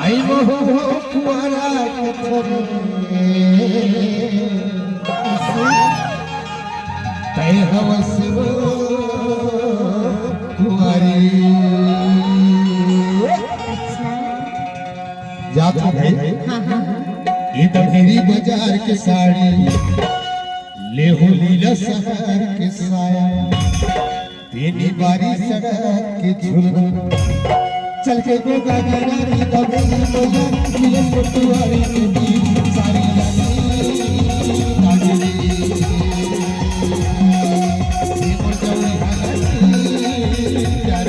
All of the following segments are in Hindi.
आई वो कुआरा तय हवस कुआरी जाता भाई ये दहेरी बाजार के साड़ी ले हो लीला शहर के साया तेरी बारी सड़क के झुलना चल के गोगा गरारी दबेली गोगा मिले फोटुआरी के बीच सारी लागी ये मोर जावे हालाती प्यार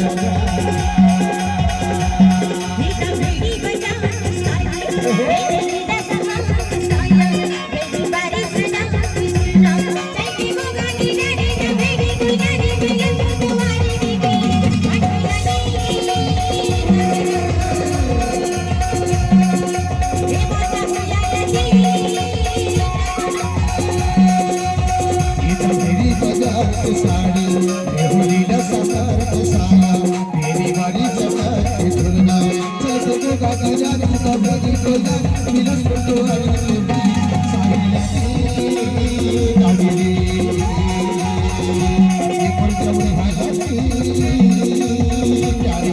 साड़ी बेहुली सफर के साया तेरी बारी सफर के झुलना चल के गोगा गरारी दबेली गोगा मिले फोटुआरी के बीच सारी लागी ये मोर जावे हालाती प्यार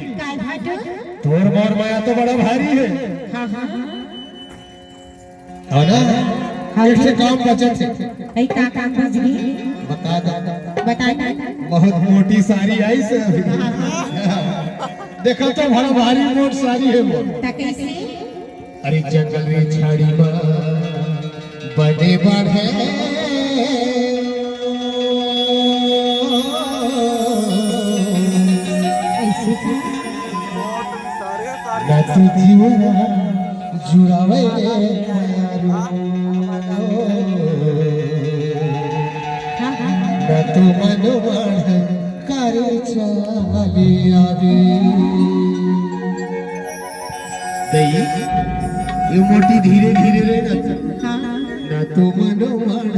तोर मोर माया तो बड़ा भारी है। हाँ हाँ हाँ ना कैसे काम बचत है ऐ का काम बच गई बता बता बहुत मोटी साड़ी आई से देखो तो बड़ा भारी मोट साड़ी है वो कैसे अरे जंगल में झाड़ी में बड़े बढ़े ना तू जीवना जुड़ावे ना तू मनोबढ़ कर चली आवे दई ये मोटी धीरे धीरे रे ना तू मनोबढ़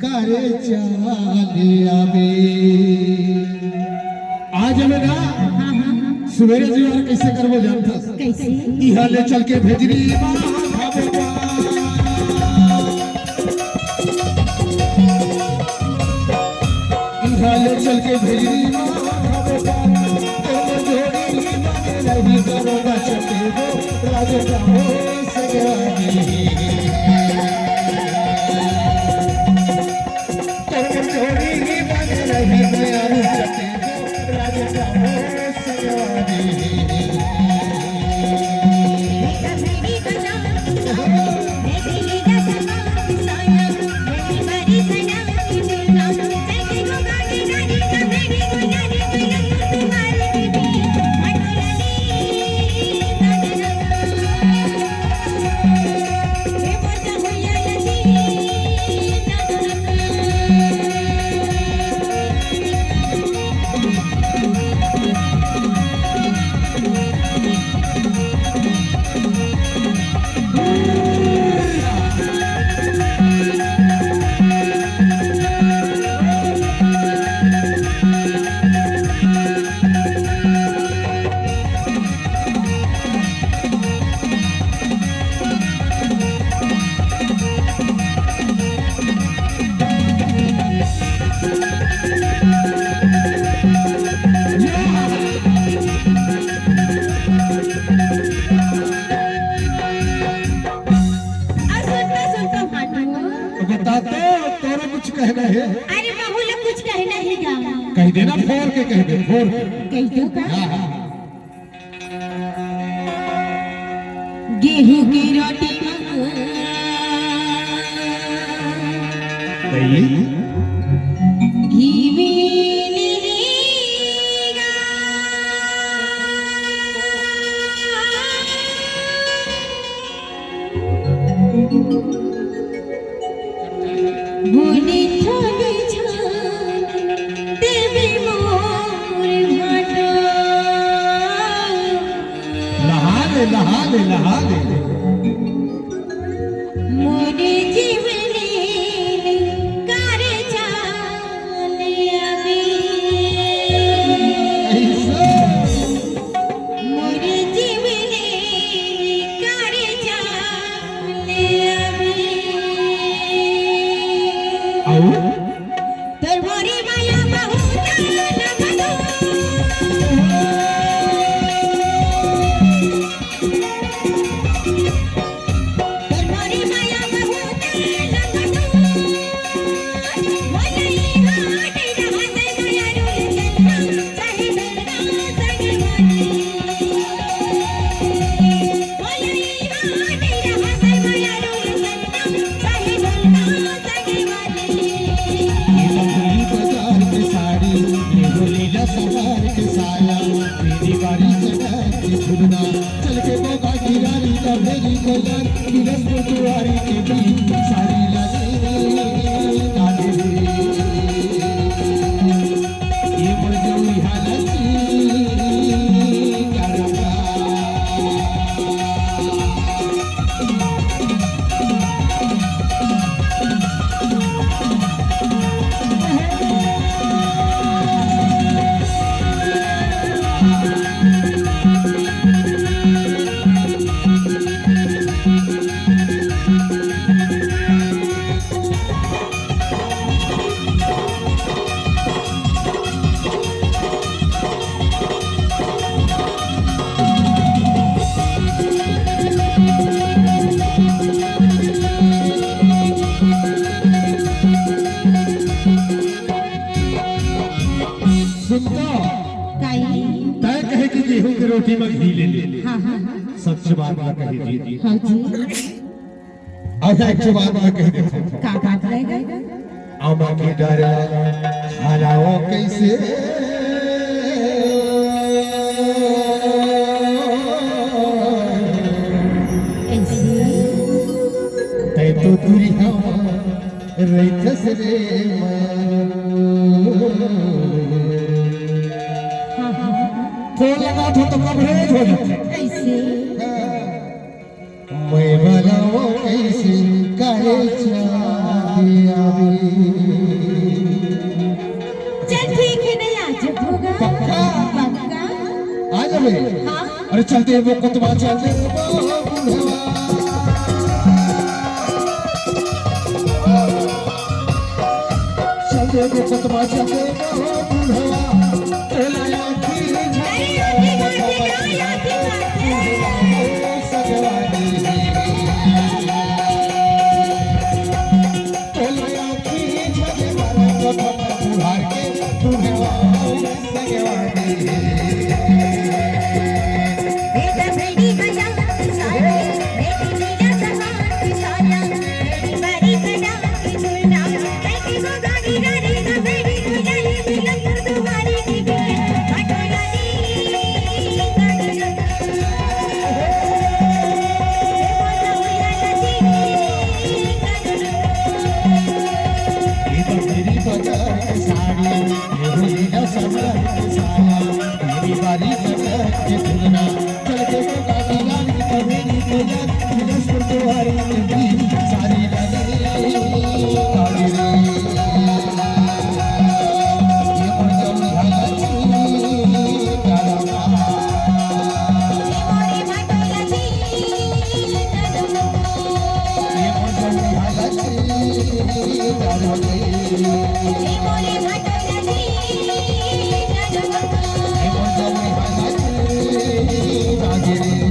कर चली आवे आज हमें ना सवेरे जीवन कैसे करबो जानता कैसे इहा ले चल के भेजरी इहा ले चल के भेजरी नहीं करोगा चलते हो राजा जाओ सगाई जोड़ी नहीं मैं चलते हो राजा जाओ सगाई बता तो तोरे कुछ कहना है। अरे बहू लोग कुछ कहना ही गा कह देना, फोड़ के कह दे, फोड़ के। कह दो का हाँ हाँ गेहूं की रोटी कही घी में गा बोले थोड़े छान देवे मोर भाटा लहा ले लहा ले लहा ले। मोरे जीवने करे जाने अभी ऐसा मोरे जीवने करे जाने अभी आओ तोर मोरी माया बहुत लगदो मोरी माया बहुत लगदो वही हाट रहते माया रोल चलना चाहे दलना संगवानी वही हाट रहते माया रोल चलना चाहे दलना संगवानी बाजार की साड़ी ये लीला सवार के साया मेरी बारी चढ़ के झुलना चल के बोगा गिरारी का मेरी कोलर गिरस बुजुआरी के बीच साड़ी लगे काले ये मजूरी हालती करवा सुनता काई तय कहे कि गेहूं की रोटी में घी ले ले। हाँ हाँ सच बात ना कही जी। हाँ जी अच्छा एक बात ना कही देखो का बात रहेगा आमा की डरा खालाओ कैसे ऐसे तय तो दूरी हम रैथस रे हाँ हाँ तो लगा तो कवरेज हो जाता। ऐसे मैं बनाओ कैसे काहे चाहे चल ठीक है नहीं आज होगा पक्का? पक्का आ जावे। हाँ अरे चलते वो कुतबा चलते वो बुढ़वा चलते वो कुतबा चलते वो बुढ़वा तोला की अरे आधी बात है सजवानी तोला की सजवानी को बुढ़ार के बुढ़वा सजवानी बेटा बेटी बजा साया बेटी लीला सहार साया बेटी बड़ी बजा की झूलना बेटी को गाड़ी गाड़ी ना बेटी को जाने मिलन तुम्हारी की हटोला मेरी बाजार की साड़ी ये लीला सवार के साया मेरी बारी चढ़ के झुलना चल के वो गाड़ी गाड़ी का मेरी बाजार गिरस बुजुआरी के बीच सारी लगे काली रे ये मजूरी हालती करवा मोरे हटोला ये मजूरी हालती करवा मोरे हटोला ये मजूरी हालती